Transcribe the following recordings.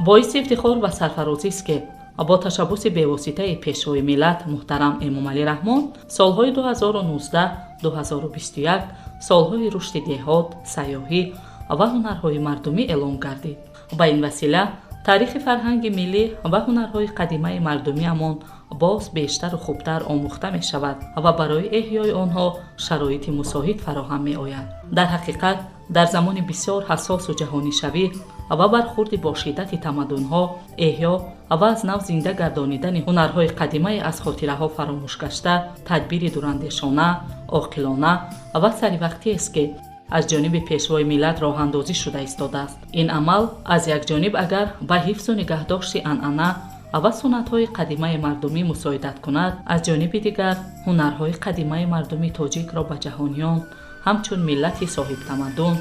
боиси ифтихор ва сарфарозист ки با تشبث بواسطه پیشوای ملت محترم امامعلی رحمان سالهای 2019-2021 سالهای رشد دهات، سیاحی و هنرهای مردمی اعلام گردید. با این وسیله تاریخ فرهنگ ملی و هنرهای قدیمی مردمی امان باز بیشتر و خوبتر آموخته می شود و برای احیای آنها شرایط مساعد فراهم می آید. در حقیقت در زمان بسیار حساس و جهانی شوی و برخورد با شدت تمدن‌ها، احیا و از نو زنده گردانیدن هنرهای قدیمی از خاطره‌ها فراموش گشته، تدبیر دوراندیشانه، عاقلانه و سری‌وقتی است که از جانب پیشوای ملت راه اندازی شده ایستاده است. این عمل از یک جانب اگر به حفظ و نگهداشت عنعنه و سنت‌های قدیمی مردمی مساعدت کند، از جانب دیگر هنرهای قدیمی مردمی تاجیک را به جهانیان همچون ملتی صاحب تمدن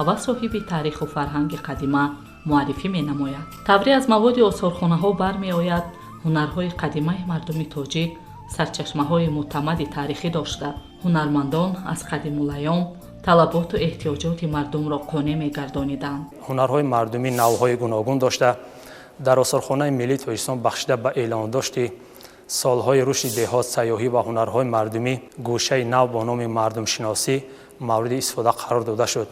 و صاحب تاریخ و فرهنگ قدیمی معرفی می نماید. تبری از مواد آثارخانه ها برمی آید هنرهای قدیمی مردم تاجیک سرچشمه های معتمد تاریخی داشته. هنرمندان از قدیم الایام طلبات و احتیاجات مردم را قانع می گردانیدند. هنرهای مردمی نوعهای گوناگون داشته. در آثارخانه ملی تاجیکستان بخشیده به اعلان داشتی سالهای رشد دهات، سیاحی و هنرهای مردمی گوشه نو با نام مردم شناسی مورد استفاده قرار داده شد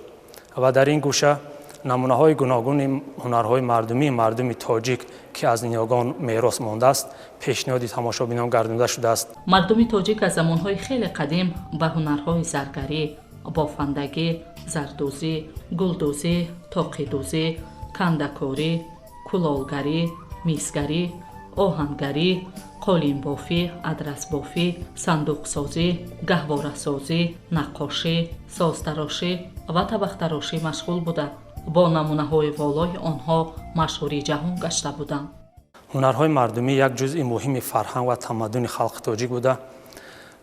و در این گوشه نمونه های گوناگون هنرهای مردمی مردم تاجیک که از نیاگان میراث مانده است پیشنهاد تماشابینان گردانده شده است. مردم تاجیک از زمانهای خیلی قدیم به هنرهای زرگری، بافندگی، زردوزی، گلدوزی، تاقیدوزی، کندکاری، کلالگری، میزگری، آهنگری، قالین بافی، ادرس بافی، صندوق سازی، گهواره سازی، نقاشی، سازتراشی و طبق تراشی مشغول بوده. با نمونه های والای آنها مشهوری جهان گشته بودند. هنرهای مردمی یک جزء مهم فرهنگ و تمدن خلق تاجیک بوده.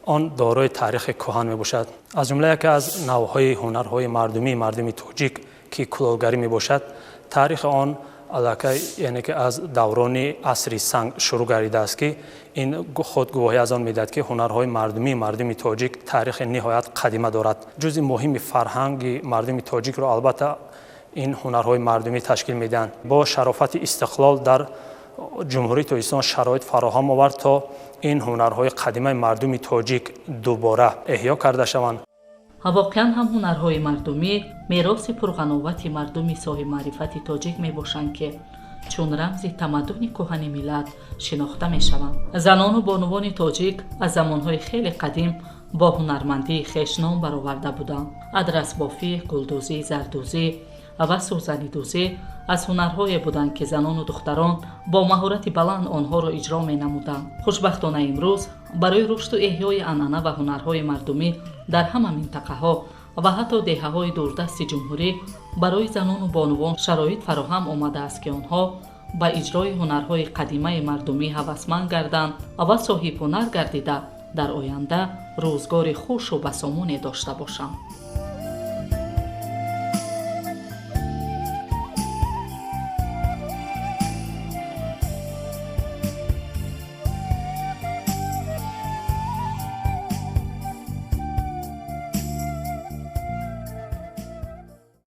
آن دارای تاریخ کهن می باشد. از جمله یکی از نوعهای هنرهای مردمی تاجیک که کلالگری می باشد، تاریخ آن علاقه یعنی که از دوران عصر سنگ شروع گردیده است که این خود گواهی از آن میدهد که هنرهای مردمی تاجیک تاریخ نهایت قدیمی دارد. جزء مهم فرهنگ مردم تاجیک را البته این هنرهای مردمی تشکیل میدن. با شرافت استقلال در جمهوری تاجیکستان شرایط فراهم آورد تا این هنرهای قدیمی مردم تاجیک دوباره احیا کرده شوند. واقعا هم هنرهای مردمی میراث پرقناوت مردم صاحب معرفت تاجیک می باشند که چون رمز تمدن کهن ملت شناخته می شوند. زنان و بانوان تاجیک از زمانهای خیلی قدیم با هنرمندی خویش نام برآورده بودند. ادرس بافی، گلدوزی، زردوزی و سوزنی دوزی از هنرهایی بودند که زنان و دختران با مهارت بلند آنها را اجرا می نمودند. خوشبختانه امروز برای رشد و احیای عنعنه و هنرهای مردمی در همه منطقه ها و حتی دهه های دوردست جمهوری برای زنان و بانوان شرایط فراهم آمده است که آنها به اجرای هنرهای قدیمی مردمی هوسمند گردند و صاحب هنر گردیده در آینده روزگار خوش و بسامانی داشته باشند.